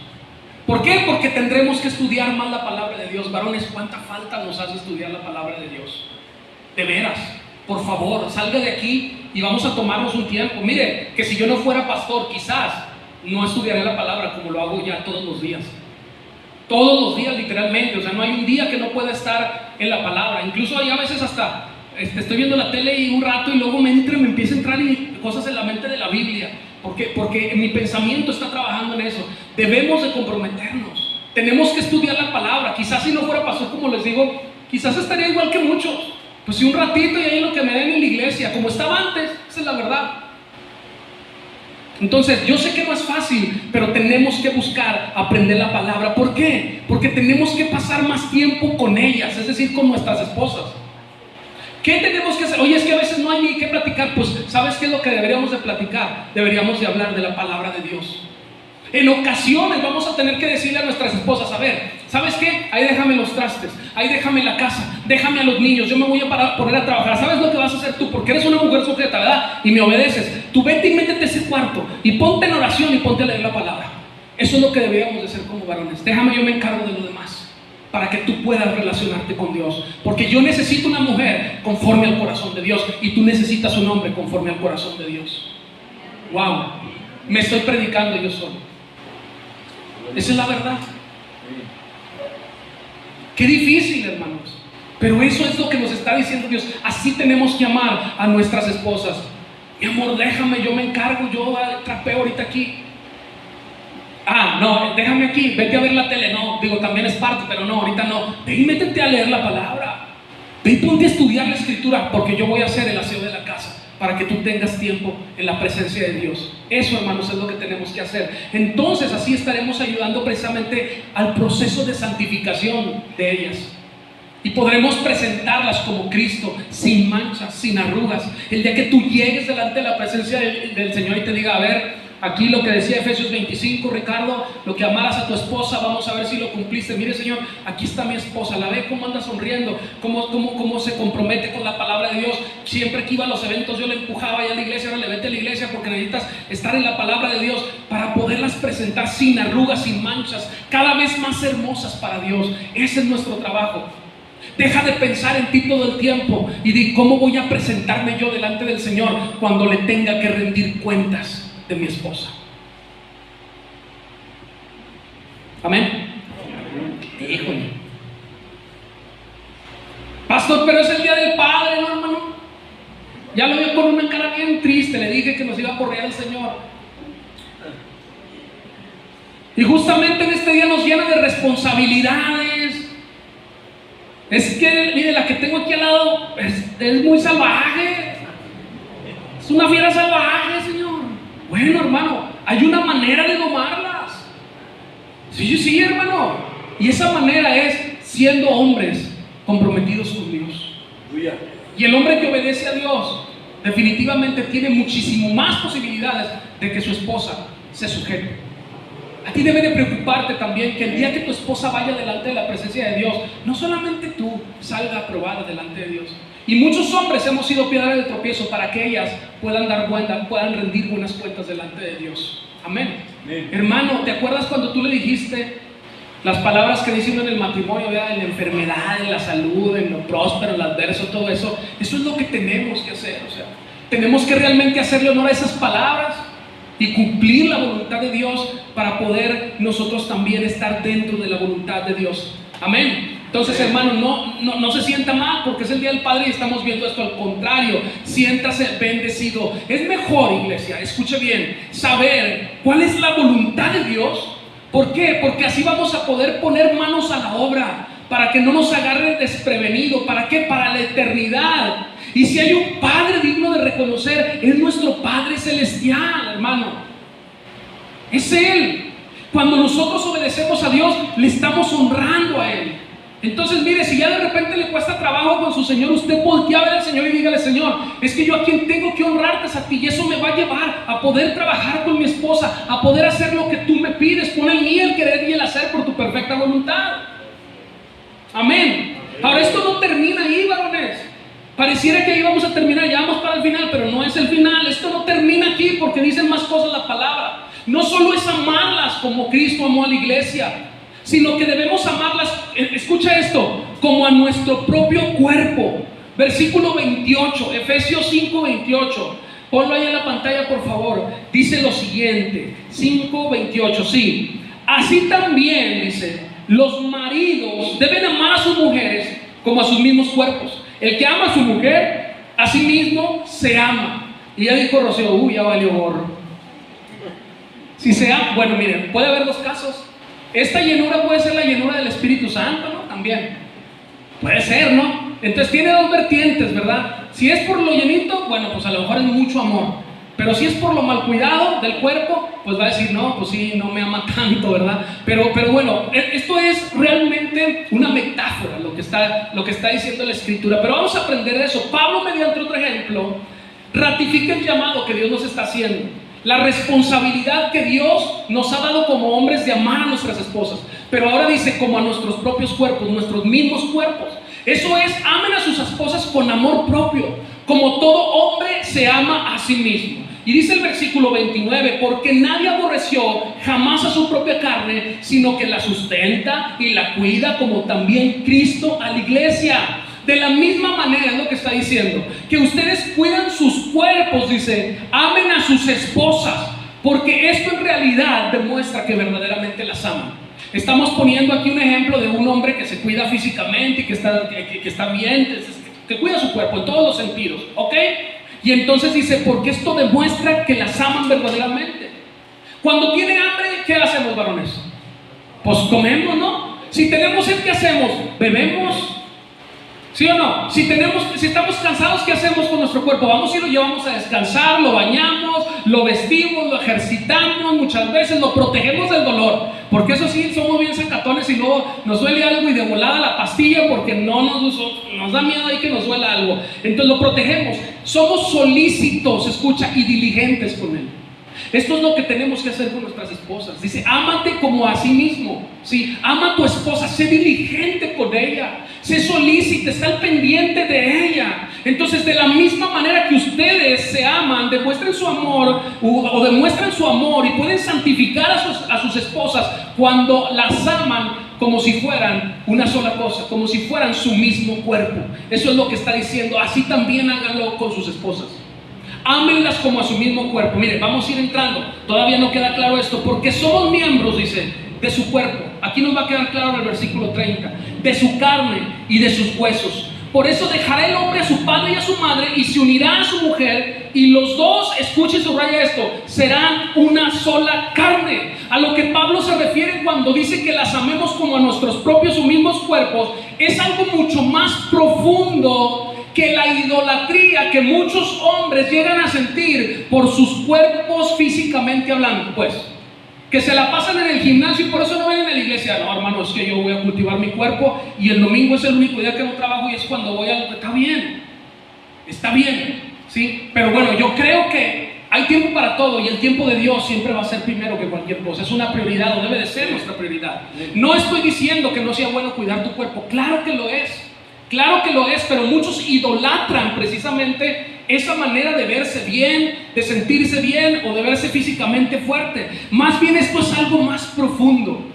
¿Por qué? Porque tendremos que estudiar más la palabra de Dios. Varones, ¿cuánta falta nos hace estudiar la palabra de Dios? De veras, por favor, salga de aquí y vamos a tomarnos un tiempo. Mire, que si yo no fuera pastor, quizás no estudiaré la palabra como lo hago ya todos los días. Todos los días, literalmente. O sea, no hay un día que no pueda estar en la palabra. Incluso hay a veces hasta estoy viendo la tele y un rato y luego me empieza a entrar cosas en la mente de la Biblia. Porque mi pensamiento está trabajando en eso. Debemos de comprometernos. Tenemos que estudiar la palabra. Quizás si no fuera pastor, como les digo, quizás estaría igual que muchos. Pues si un ratito y ahí lo que me den en la iglesia, como estaba antes, esa es la verdad. Entonces, yo sé que no es fácil, pero tenemos que buscar aprender la palabra. ¿Por qué? Porque tenemos que pasar más tiempo con ellas, es decir, con nuestras esposas. ¿Qué tenemos que hacer? Oye, es que a veces no hay ni qué platicar. Pues, ¿sabes qué es lo que deberíamos de platicar? Deberíamos de hablar de la palabra de Dios. En ocasiones vamos a tener que decirle a nuestras esposas: a ver, ¿sabes qué? Ahí déjame los trastes, ahí déjame la casa, déjame a los niños, yo me voy a poner a trabajar. ¿Sabes lo que vas a hacer tú? Porque eres una mujer sujeta, ¿verdad? Y me obedeces. Tú vete y métete a ese cuarto y ponte en oración y ponte a leer la palabra. Eso es lo que deberíamos de hacer como varones. Déjame, yo me encargo de lo demás, para que tú puedas relacionarte con Dios. Porque yo necesito una mujer conforme al corazón de Dios, y tú necesitas un hombre conforme al corazón de Dios. Wow, me estoy predicando yo solo. Esa es la verdad. Qué difícil, hermanos. Pero eso es lo que nos está diciendo Dios. Así tenemos que amar a nuestras esposas. Mi amor, déjame, yo me encargo, yo trapeo ahorita aquí. Ah, no, déjame aquí, vete a ver la tele. No, digo, también es parte, pero no, ahorita no. Ve y métete a leer la palabra. Ve y ponte a estudiar la escritura, porque yo voy a hacer el aseo de la casa, para que tú tengas tiempo en la presencia de Dios. Eso, hermanos, es lo que tenemos que hacer. Entonces, así estaremos ayudando precisamente al proceso de santificación de ellas. Y podremos presentarlas como Cristo, sin manchas, sin arrugas. El día que tú llegues delante de la presencia del Señor y te diga: a ver, aquí lo que decía Efesios 25, Ricardo, lo que amaras a tu esposa, vamos a ver si lo cumpliste. Mire, Señor, aquí está mi esposa, la ve cómo anda sonriendo, cómo se compromete con la palabra de Dios. Siempre que iba a los eventos yo le empujaba allá a la iglesia. Ahora le vete a la iglesia, porque necesitas estar en la palabra de Dios para poderlas presentar sin arrugas, sin manchas, cada vez más hermosas para Dios. Ese es nuestro trabajo. Deja de pensar en ti todo el tiempo y di: ¿cómo voy a presentarme yo delante del Señor cuando le tenga que rendir cuentas de mi esposa? Amén. Híjole, pastor, pero es el día del Padre, ¿no, hermano? Ya lo vio con una cara bien triste. Le dije que nos iba a correr el Señor. Y justamente en este día nos llena de responsabilidades. Es que, mire, la que tengo aquí al lado es muy salvaje. Es una fiera salvaje, Señor. Bueno, hermano, hay una manera de domarlas. Sí, hermano. Y esa manera es siendo hombres comprometidos con Dios. Y el hombre que obedece a Dios definitivamente tiene muchísimo más posibilidades de que su esposa se sujete. A ti debe de preocuparte también que el día que tu esposa vaya delante de la presencia de Dios, no solamente tú salga aprobada delante de Dios. Y muchos hombres hemos sido piedra de tropiezo para que ellas puedan rendir buenas cuentas delante de Dios. Amén. Amén. Hermano, ¿te acuerdas cuando tú le dijiste las palabras que dicen en el matrimonio, ¿verdad? En la enfermedad, en la salud, en lo próspero, en lo adverso, todo eso? Eso es lo que tenemos que hacer. O sea, tenemos que realmente hacerle honor a esas palabras y cumplir la voluntad de Dios para poder nosotros también estar dentro de la voluntad de Dios. Amén. Entonces, hermano, no se sienta mal porque es el día del Padre y estamos viendo esto. Al contrario, siéntase bendecido. Es mejor, iglesia, escuche bien, saber cuál es la voluntad de Dios. ¿Por qué? Porque así vamos a poder poner manos a la obra, para que no nos agarre desprevenido. ¿Para qué? Para la eternidad. Y si hay un Padre digno de reconocer, es nuestro Padre Celestial, hermano. Es Él. Cuando nosotros obedecemos a Dios, le estamos honrando a Él. Entonces, mire, si ya de repente le cuesta trabajo con su Señor, usted voltea a ver al Señor y dígale: Señor, es que yo a quien tengo que honrarte es a ti, y eso me va a llevar a poder trabajar con mi esposa, a poder hacer lo que tú me pides. Pon en mí el querer y el hacer por tu perfecta voluntad. Amén. Ahora, esto no termina ahí, varones. Pareciera que ahí vamos a terminar, ya vamos para el final, pero no es el final. Esto no termina aquí porque dicen más cosas la palabra. No solo es amarlas como Cristo amó a la iglesia, sino que debemos amarlas, escucha esto, como a nuestro propio cuerpo. Versículo 28, Efesios 5:28. Ponlo ahí en la pantalla, por favor. Dice lo siguiente, 5:28, sí. Así también, dice, los maridos deben amar a sus mujeres como a sus mismos cuerpos. El que ama a su mujer, a sí mismo se ama. Y ya dijo Rocío, ya valió gorro. Si se ama, bueno, miren, puede haber dos casos. Esta llenura puede ser la llenura del Espíritu Santo, ¿no? También. Puede ser, ¿no? Entonces tiene dos vertientes, ¿verdad? Si es por lo llenito, bueno, pues a lo mejor es mucho amor. Pero si es por lo mal cuidado del cuerpo, pues va a decir, no, pues sí, no me ama tanto, ¿verdad? Pero bueno, esto es realmente una metáfora, lo que está diciendo la Escritura. Pero vamos a aprender de eso. Pablo, mediante otro ejemplo, ratifica el llamado que Dios nos está haciendo. La responsabilidad que Dios nos ha dado como hombres de amar a nuestras esposas. Pero ahora dice, como a nuestros propios cuerpos, nuestros mismos cuerpos. Eso es, amen a sus esposas con amor propio, como todo hombre se ama a sí mismo. Y dice el versículo 29, porque nadie aborreció jamás a su propia carne, sino que la sustenta y la cuida, como también Cristo a la iglesia. De la misma manera es lo que está diciendo, que ustedes cuidan sus cuerpos, dice, amen a sus esposas, porque esto en realidad demuestra que verdaderamente las aman. Estamos poniendo aquí un ejemplo de un hombre que se cuida físicamente y que está bien, que cuida su cuerpo en todos los sentidos, ¿ok? Y entonces dice, porque esto demuestra que las aman verdaderamente. Cuando tiene hambre, ¿qué hacemos, varones? Pues comemos, ¿no? Si tenemos sed, ¿qué hacemos? Bebemos. ¿Sí o no? Si estamos cansados, ¿qué hacemos con nuestro cuerpo? Vamos y lo llevamos a descansar, lo bañamos, lo vestimos, lo ejercitamos, muchas veces lo protegemos del dolor. Porque eso sí, somos bien sacatones y luego nos duele algo y de volada la pastilla porque no nos da miedo ahí que nos duela algo. Entonces lo protegemos. Somos solícitos, escucha, y diligentes con él. Esto es lo que tenemos que hacer con nuestras esposas. Dice, ámate como a sí mismo. ¿Sí? Ama a tu esposa, sé diligente con ella, sé solícito, está al pendiente de ella. Entonces, de la misma manera que ustedes se aman, demuestren su amor o demuestran su amor y pueden santificar a sus esposas cuando las aman como si fueran una sola cosa, como si fueran su mismo cuerpo. Eso es lo que está diciendo. Así también háganlo con sus esposas. Ámenlas como a su mismo cuerpo. Mire, vamos a ir entrando. Todavía no queda claro esto, porque somos miembros, dice, de su cuerpo. Aquí nos va a quedar claro en el versículo 30. De su carne y de sus huesos. Por eso dejará el hombre a su padre y a su madre y se unirá a su mujer, y los dos, escuchen, subraya esto, serán una sola carne. A lo que Pablo se refiere cuando dice que las amemos como a nuestros propios o mismos cuerpos, es algo mucho más profundo que la idolatría que muchos hombres llegan a sentir por sus cuerpos físicamente hablando, pues. Que se la pasan en el gimnasio y por eso no ven en la iglesia. No, hermano, es que yo voy a cultivar mi cuerpo y el domingo es el único día que no trabajo y es cuando voy a... Está bien, ¿sí? Pero bueno, yo creo que hay tiempo para todo y el tiempo de Dios siempre va a ser primero que cualquier cosa. Es una prioridad o debe de ser nuestra prioridad. No estoy diciendo que no sea bueno cuidar tu cuerpo. Claro que lo es. Claro que lo es, pero muchos idolatran precisamente esa manera de verse bien, de sentirse bien o de verse físicamente fuerte. Más bien esto es algo más profundo,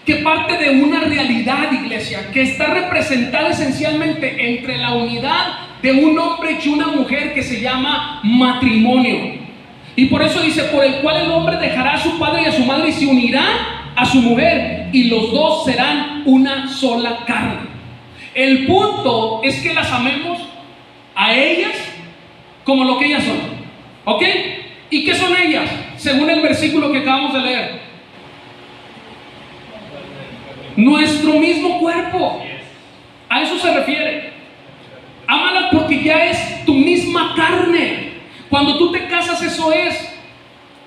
que parte de una realidad, iglesia, que está representada esencialmente entre la unidad de un hombre y una mujer que se llama matrimonio. Y por eso dice, por el cual el hombre dejará a su padre y a su madre y se unirá a su mujer, y los dos serán una sola carne. El punto es que las amemos a ellas como lo que ellas son, ¿ok? ¿Y qué son ellas? Según el versículo que acabamos de leer, nuestro mismo cuerpo. A eso se refiere. Ámalas porque ya es tu misma carne. Cuando tú te casas, eso es.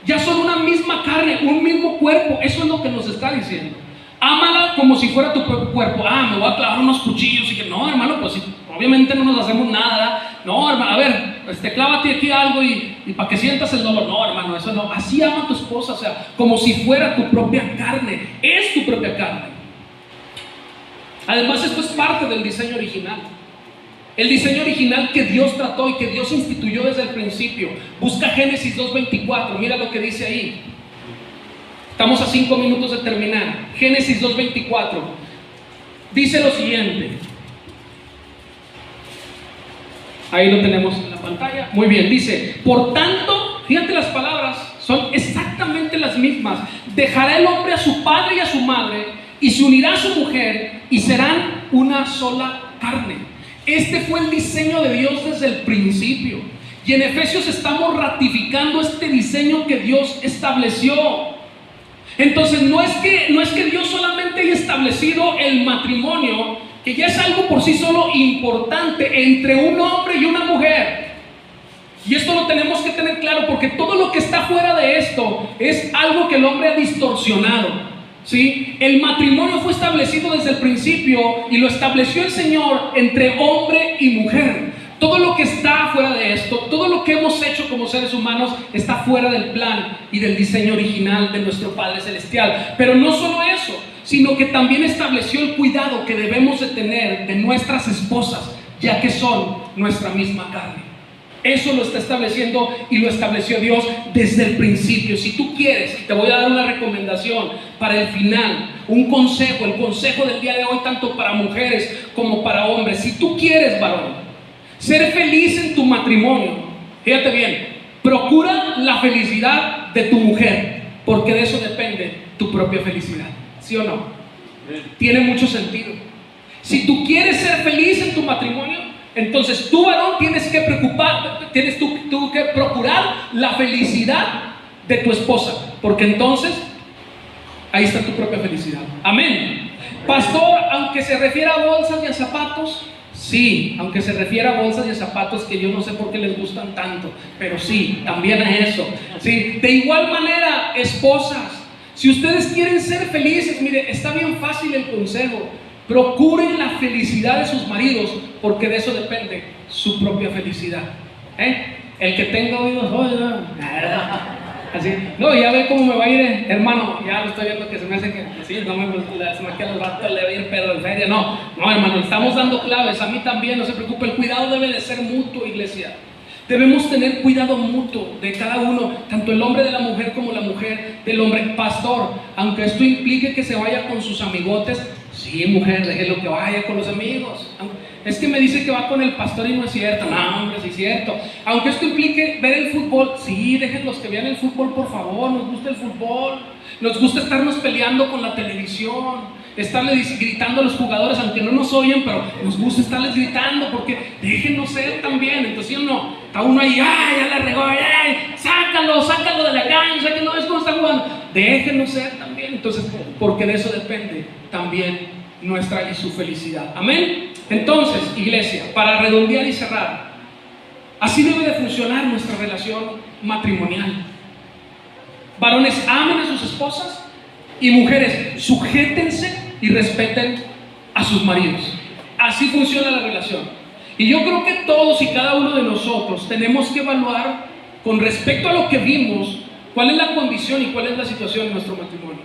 Ya son una misma carne, un mismo cuerpo. Eso es lo que nos está diciendo. Ámala como si fuera tu propio cuerpo. Me voy a clavar unos cuchillos y que no, hermano, pues obviamente no nos hacemos nada. No, hermano, a ver, clávate aquí algo y para que sientas el dolor. No, hermano, eso no. Así ama a tu esposa, o sea, como si fuera tu propia carne. Es tu propia carne. Además, esto es parte del diseño original. El diseño original que Dios trató y que Dios instituyó desde el principio. Busca Génesis 2:24, mira lo que dice ahí. Estamos a 5 minutos de terminar. Génesis 2:24 dice lo siguiente. Ahí lo tenemos en la pantalla. Muy bien, dice: por tanto, fíjate, las palabras son exactamente las mismas. Dejará el hombre a su padre y a su madre, y se unirá a su mujer, y serán una sola carne. Este fue el diseño de Dios desde el principio. Y en Efesios estamos ratificando este diseño que Dios estableció. Entonces no es que Dios solamente haya establecido el matrimonio, que ya es algo por sí solo importante entre un hombre y una mujer. Y esto lo tenemos que tener claro, porque todo lo que está fuera de esto es algo que el hombre ha distorsionado. ¿Sí? El matrimonio fue establecido desde el principio y lo estableció el Señor entre hombre y mujer. Todo lo que está fuera de esto, todo lo que hemos hecho como seres humanos, está fuera del plan y del diseño original de nuestro Padre Celestial. Pero no solo eso, sino que también estableció el cuidado que debemos de tener de nuestras esposas, ya que son nuestra misma carne. Eso lo está estableciendo y lo estableció Dios desde el principio. Si tú quieres, y te voy a dar una recomendación para el final, un consejo, el consejo del día de hoy, tanto para mujeres como para hombres. Si tú quieres, varón, ser feliz en tu matrimonio, fíjate bien, procura la felicidad de tu mujer, porque de eso depende tu propia felicidad. ¿Sí o no? Tiene mucho sentido. Si tú quieres ser feliz en tu matrimonio, entonces tú, varón, tienes que procurar la felicidad de tu esposa, porque entonces ahí está tu propia felicidad. Amén. Pastor, aunque se refiera a bolsas y a zapatos, sí, aunque se refiera a bolsas y a zapatos, que yo no sé por qué les gustan tanto, pero sí, también a eso. Sí. De igual manera, esposas, si ustedes quieren ser felices, mire, está bien fácil el consejo. Procuren la felicidad de sus maridos, porque de eso depende su propia felicidad. El que tenga oídos, oiga. Así, no, ya ve cómo me va a ir, hermano. Ya lo estoy viendo que se me hace que sí, no me se me queda el rato, le va a ir pedo de feria. No, hermano, estamos dando claves. A mí también, no se preocupe. El cuidado debe de ser mutuo, iglesia. Debemos tener cuidado mutuo de cada uno, tanto el hombre de la mujer como la mujer del hombre. Pastor, aunque esto implique que se vaya con sus amigotes, sí, mujer, déjelo que vaya con los amigos. Es que me dice que va con el pastor y no es cierto. No, hombre, sí es cierto. Aunque esto implique ver el fútbol, sí, déjenlos que vean el fútbol, por favor. Nos gusta el fútbol. Nos gusta estarnos peleando con la televisión, estarles gritando a los jugadores, aunque no nos oyen, pero nos gusta estarles gritando, porque déjenos ser también. Entonces, ¿sí o no? Está uno ahí, ¡ay, ya la regó! ¡Ay, sácalo de la cancha, que no es como está jugando! Déjenos ser también. Entonces, porque de eso depende también nuestra y su felicidad. Amén. Entonces, iglesia, para redondear y cerrar, así debe de funcionar nuestra relación matrimonial. Varones, amen a sus esposas, y mujeres, sujétense y respeten a sus maridos. Así funciona la relación. Y yo creo que todos y cada uno de nosotros tenemos que evaluar, con respecto a lo que vimos, cuál es la condición y cuál es la situación de nuestro matrimonio.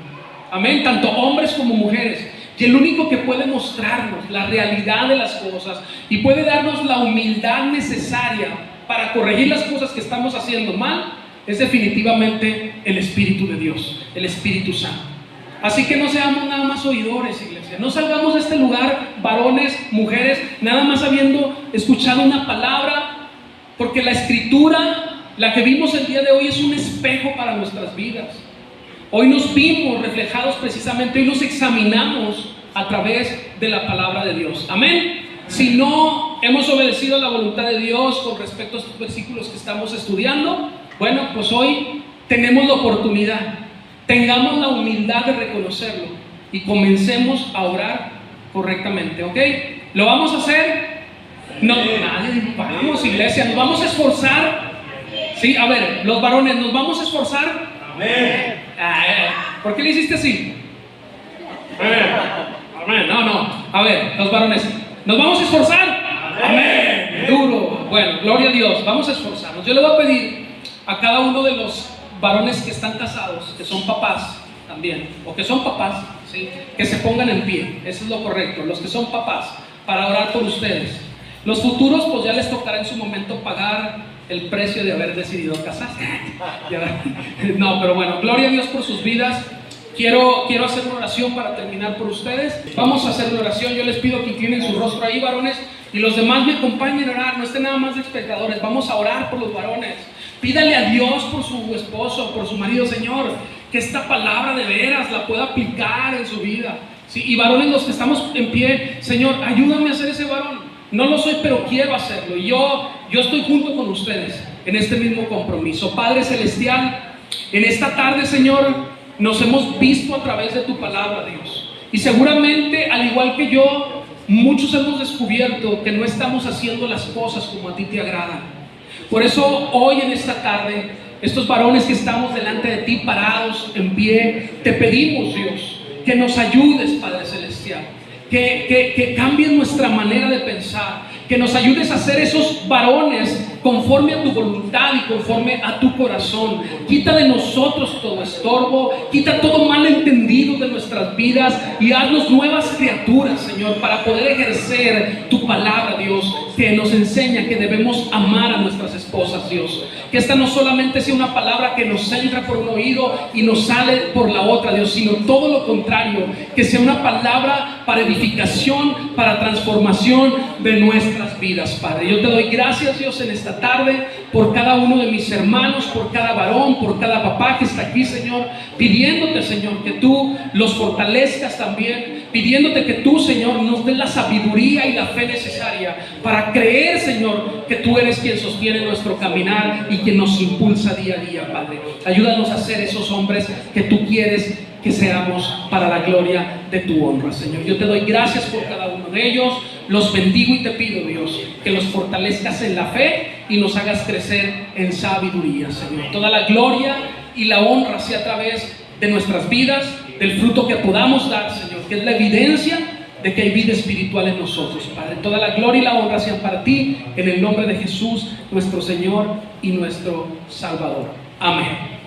Amén, tanto hombres como mujeres. Y el único que puede mostrarnos la realidad de las cosas y puede darnos la humildad necesaria para corregir las cosas que estamos haciendo mal es definitivamente el Espíritu de Dios, el Espíritu Santo. Así que no seamos nada más oidores, iglesia. No salgamos de este lugar, varones, mujeres, nada más habiendo escuchado una palabra, porque la Escritura, la que vimos el día de hoy, es un espejo para nuestras vidas. Hoy nos vimos reflejados precisamente, hoy nos examinamos a través de la palabra de Dios. Amén. Si no hemos obedecido a la voluntad de Dios con respecto a estos versículos que estamos estudiando, bueno, pues hoy tenemos la oportunidad. Tengamos la humildad de reconocerlo y comencemos a orar correctamente, ¿ok? ¿Lo vamos a hacer? No, nadie. Vamos, iglesia, nos vamos a esforzar. Sí, a ver, los varones, ¿nos vamos a esforzar? Amén. ¿Por qué le hiciste así? Amén. No. A ver, los varones, ¿nos vamos a esforzar? Amén. Duro. Bueno, gloria a Dios. Vamos a esforzarnos. Yo le voy a pedir a cada uno de los varones que están casados, que son papás también, o que son papás, ¿sí?, que se pongan en pie. Eso es lo correcto. Los que son papás, para orar por ustedes. Los futuros, pues ya les tocará en su momento pagar el precio de haber decidido casarse. No, pero bueno, gloria a Dios por sus vidas. Quiero hacer una oración para terminar por ustedes. Vamos a hacer una oración. Yo les pido que inclinen su rostro ahí, varones, y los demás me acompañen a orar. No estén nada más de espectadores. Vamos a orar por los varones. Pídale a Dios por su esposo, por su marido. Señor, que esta palabra de veras la pueda aplicar en su vida. ¿Sí? Y varones, los que estamos en pie, Señor, ayúdame a ser ese varón. No lo soy, pero quiero hacerlo. Y yo estoy junto con ustedes en este mismo compromiso. Padre Celestial, en esta tarde, Señor, nos hemos visto a través de tu palabra, Dios. Y seguramente, al igual que yo, muchos hemos descubierto que no estamos haciendo las cosas como a ti te agradan. Por eso, hoy en esta tarde, estos varones que estamos delante de ti, parados, en pie, te pedimos, Dios, que nos ayudes, Padre Celestial. Que cambien nuestra manera de pensar, que nos ayudes a ser esos varones conforme a tu voluntad y conforme a tu corazón. Quita de nosotros todo estorbo, quita todo malentendido de nuestras vidas y haznos nuevas criaturas, Señor, para poder ejercer tu palabra, Dios, que nos enseña que debemos amar a nuestras esposas, Dios. Que esta no solamente sea una palabra que nos entra por un oído y nos sale por la otra, Dios, sino todo lo contrario, que sea una palabra para edificación, para transformación de nuestras vidas, Padre. Yo te doy gracias, Dios, en esta tarde por cada uno de mis hermanos, por cada varón, por cada papá que está aquí, Señor, pidiéndote, Señor, que tú los fortalezcas también, pidiéndote que tú, Señor, nos des la sabiduría y la fe necesaria para creer, Señor, que tú eres quien sostiene nuestro caminar y quien nos impulsa día a día, Padre. Ayúdanos a ser esos hombres que tú quieres que seamos para la gloria de tu honra, Señor. Yo te doy gracias por cada uno de ellos, los bendigo y te pido, Dios, que los fortalezcas en la fe y nos hagas crecer en sabiduría, Señor. Toda la gloria y la honra sea a través de nuestras vidas, del fruto que podamos dar, Señor, que es la evidencia de que hay vida espiritual en nosotros, Padre. Toda la gloria y la honra sean para ti, en el nombre de Jesús, nuestro Señor y nuestro Salvador. Amén.